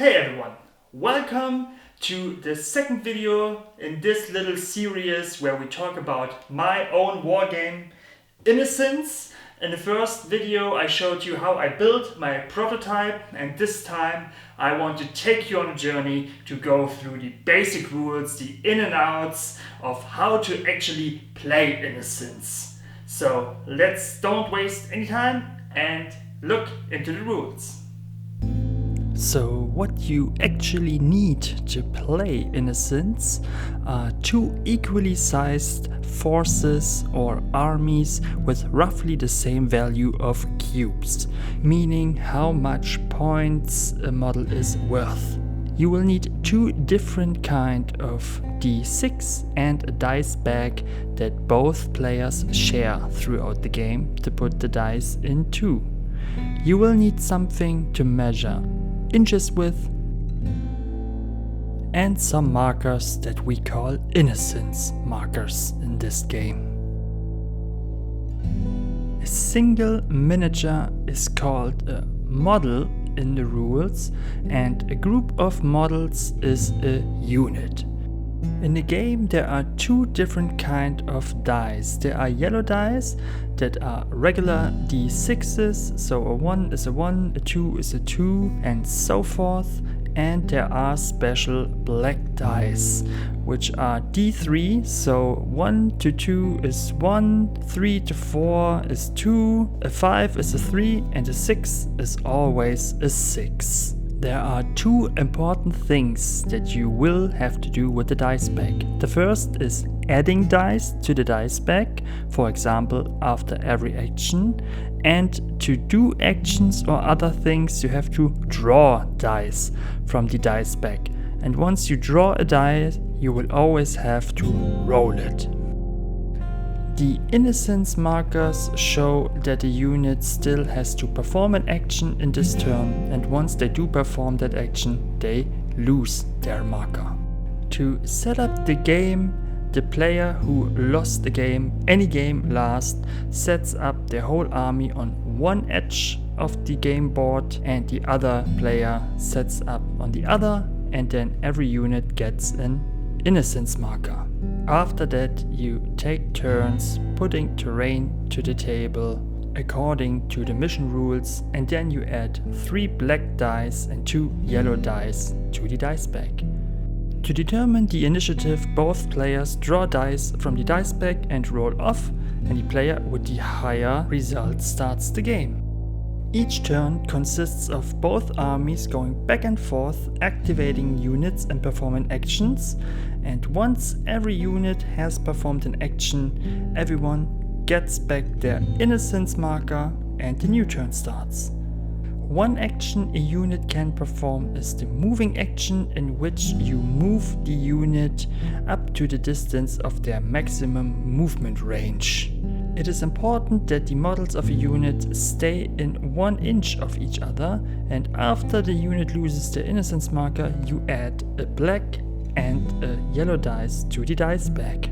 Hey everyone, welcome to the second video in this little series where we talk about my own wargame, Innocence. In the first video I showed you how I built my prototype, and this time I want to take you on a journey to go through the basic rules, the in and outs of how to actually play Innocence. So don't waste any time and look into the rules. So what you actually need to play Innocence are two equally sized forces or armies with roughly the same value of cubes, meaning how much points a model is worth. You will need two different kind of d6 and a dice bag that both players share throughout the game to put the dice into. You will need something to measure inches with, and some markers that we call Innocence markers in this game. A single miniature is called a model in the rules, and a group of models is a unit. In the game there are two different kind of dice. There are yellow dice that are regular d6s, so a 1 is a 1, a 2 is a 2, and so forth. And there are special black dice, which are d3, so 1 to 2 is 1, 3 to 4 is 2, a 5 is a 3, and a 6 is always a 6. There are two important things that you will have to do with the dice bag. The first is adding dice to the dice bag, for example after every action, and to do actions or other things you have to draw dice from the dice bag. And once you draw a die, you will always have to roll it. The Innocence markers show that a unit still has to perform an action in this turn, and once they do perform that action, they lose their marker. To set up the game, the player who lost the game, any game last, sets up their whole army on one edge of the game board, and the other player sets up on the other, and then every unit gets an Innocence marker. After that, you take turns putting terrain to the table according to the mission rules, and then you add 3 black dice and 2 yellow dice to the dice bag. To determine the initiative, both players draw dice from the dice bag and roll off, and the player with the higher result starts the game. Each turn consists of both armies going back and forth, activating units and performing actions, and once every unit has performed an action, everyone gets back their Innocence marker and the new turn starts. One action a unit can perform is the moving action, in which you move the unit up to the distance of their maximum movement range. It is important that the models of a unit stay in 1 inch of each other, and after the unit loses their Innocence marker, you add a black and a yellow dice to the dice bag.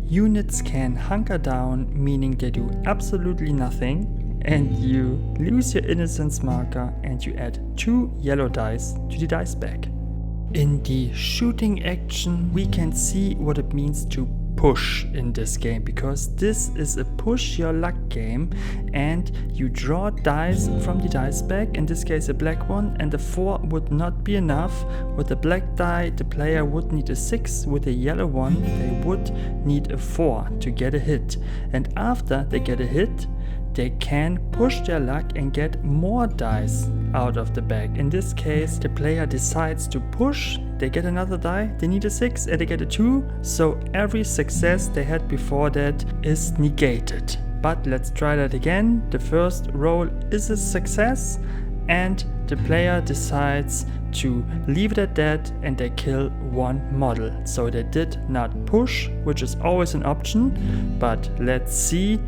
Units can hunker down, meaning they do absolutely nothing, and you lose your Innocence marker and you add 2 yellow dice to the dice bag. In the shooting action, we can see what it means to push in this game, because this is a push your luck game, and you draw dice from the dice bag, in this case a black one, and a 4 would not be enough. With a black die the player would need a 6, with a yellow one they would need a 4 to get a hit, and after they get a hit they can push their luck and get more dice out of the bag. In this case, the player decides to push, they get another die, they need a 6 and they get a 2, so every success they had before that is negated. But let's try that again. The first roll is a success, and the player decides to leave it at that, and they kill 1 model. So they did not push, which is always an option, but let's see.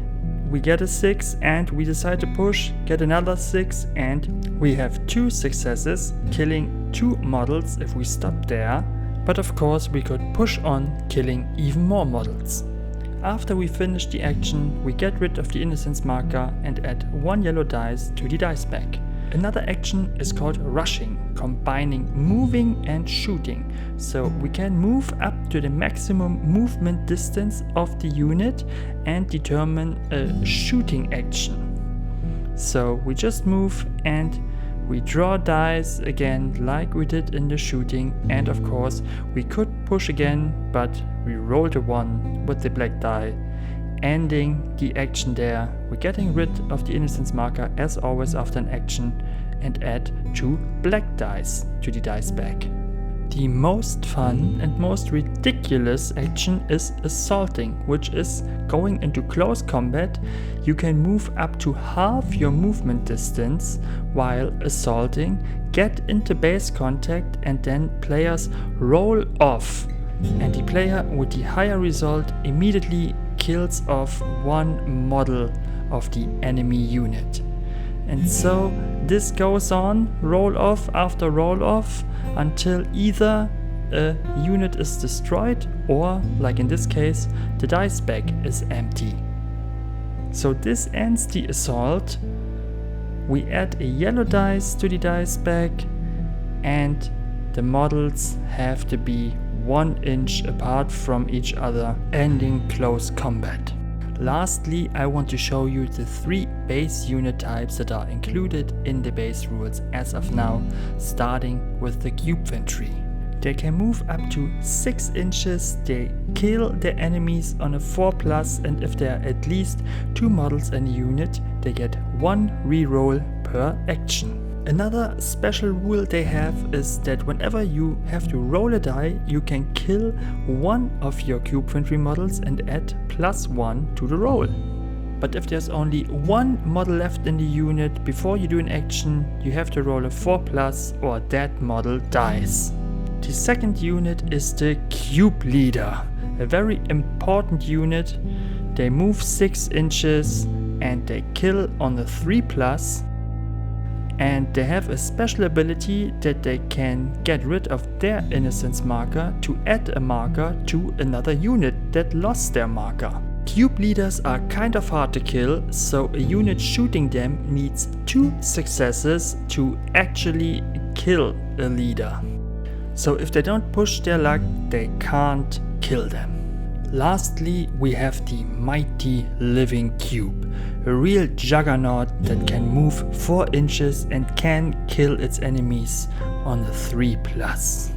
We get a 6 and we decide to push, get another 6, and we have 2 successes, killing 2 models if we stop there. But of course we could push on, killing even more models. After we finish the action, we get rid of the Innocence marker and add 1 yellow dice to the dice bag. Another action is called rushing, combining moving and shooting. So we can move up to the maximum movement distance of the unit and determine a shooting action. So we just move and we draw dice again like we did in the shooting, and of course we could push again, but we rolled a 1 with the black die, ending the action there. We're getting rid of the Innocence marker as always after an action and add 2 black dice to the dice bag. The most fun and most ridiculous action is assaulting, which is going into close combat. You can move up to half your movement distance while assaulting, get into base contact, and then players roll off. And the player with the higher result immediately kills off 1 model of the enemy unit. And so this goes on, roll off after roll off, until either a unit is destroyed or, like in this case, the dice bag is empty. So this ends the assault. We add a yellow dice to the dice bag, and the models have to be 1 inch apart from each other, ending close combat. Lastly, I want to show you the 3 base unit types that are included in the base rules as of now, starting with the cubefantry. They can move up to 6 inches, they kill their enemies on a 4+, and if there are at least 2 models in a unit, they get 1 reroll per action. Another special rule they have is that whenever you have to roll a die, you can kill 1 of your cubefantry models and add +1 to the roll. But if there's only 1 model left in the unit before you do an action, you have to roll a 4+ or that model dies. The second unit is the cube leader, a very important unit. They move 6 inches and they kill on the 3+. And they have a special ability that they can get rid of their Innocence marker to add a marker to another unit that lost their marker. Cube leaders are kind of hard to kill, so a unit shooting them needs 2 successes to actually kill a leader. So if they don't push their luck, they can't kill them. Lastly, we have the mighty living cube, a real juggernaut that can move 4 inches and can kill its enemies on a 3+.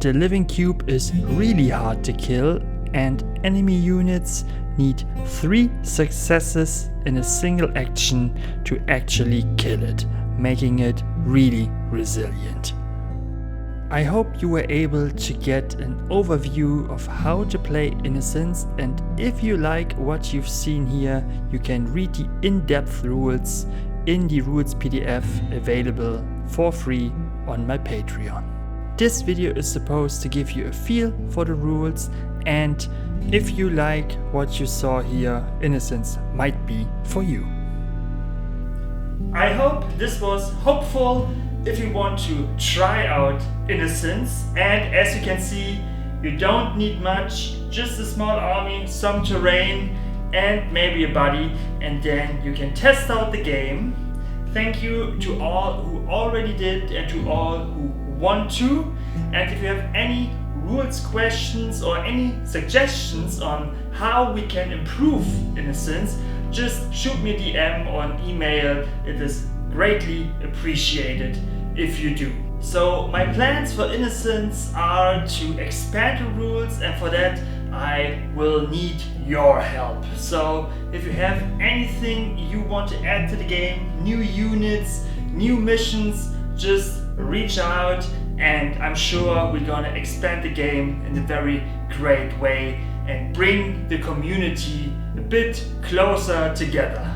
The living cube is really hard to kill, and enemy units need 3 successes in a single action to actually kill it, making it really resilient. I hope you were able to get an overview of how to play Innocence, and if you like what you've seen here, you can read the in-depth rules in the rules PDF available for free on my Patreon. This video is supposed to give you a feel for the rules, and if you like what you saw here, Innocence might be for you. I hope this was hopeful if you want to try out Innocence, and as you can see, you don't need much, just a small army, some terrain, and maybe a buddy, and then you can test out the game. Thank you to all who already did and to all who want to, and if you have any rules questions or any suggestions on how we can improve Innocence, just shoot me a DM or an email. It is greatly appreciated if you do. So my plans for Innocence are to expand the rules, and for that I will need your help. So if you have anything you want to add to the game, new units, new missions, just reach out, and I'm sure we're gonna expand the game in a very great way and bring the community a bit closer together.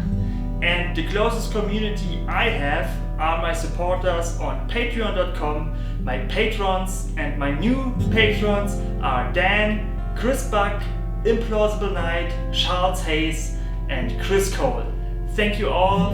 And the closest community I have are my supporters on patreon.com, my patrons, and my new patrons are Dan, Chris Buck, Implausible Knight, Charles Hayes, and Chris Cole. Thank you all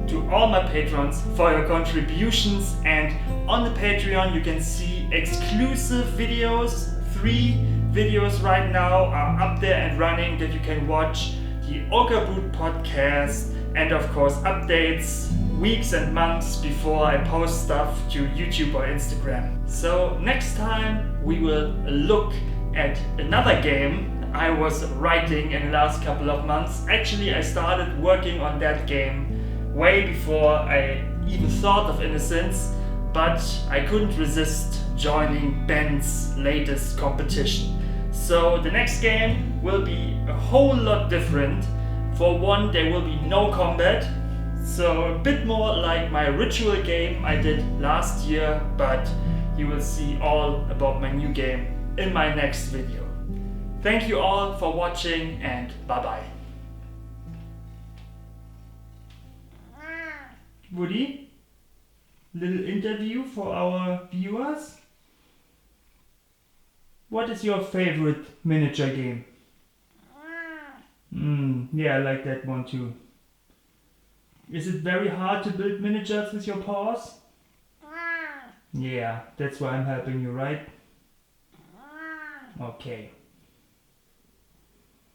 to all my patrons for your contributions, and on the Patreon you can see exclusive videos. 3 videos right now are up there and running that you can watch. The Ogre Boot podcast, and of course updates weeks and months before I post stuff to YouTube or Instagram. So next time we will look at another game I was writing in the last couple of months. Actually, I started working on that game way before I even thought of Innocence, but I couldn't resist joining Ben's latest competition. So the next game will be a whole lot different. For one, there will be no combat, so a bit more like my ritual game I did last year, but you will see all about my new game in my next video. Thank you all for watching and bye bye. Woody, little interview for our viewers. What is your favorite miniature game? Yeah, I like that one too. Is it very hard to build miniatures with your paws? Yeah, that's why I'm helping you, right? Okay.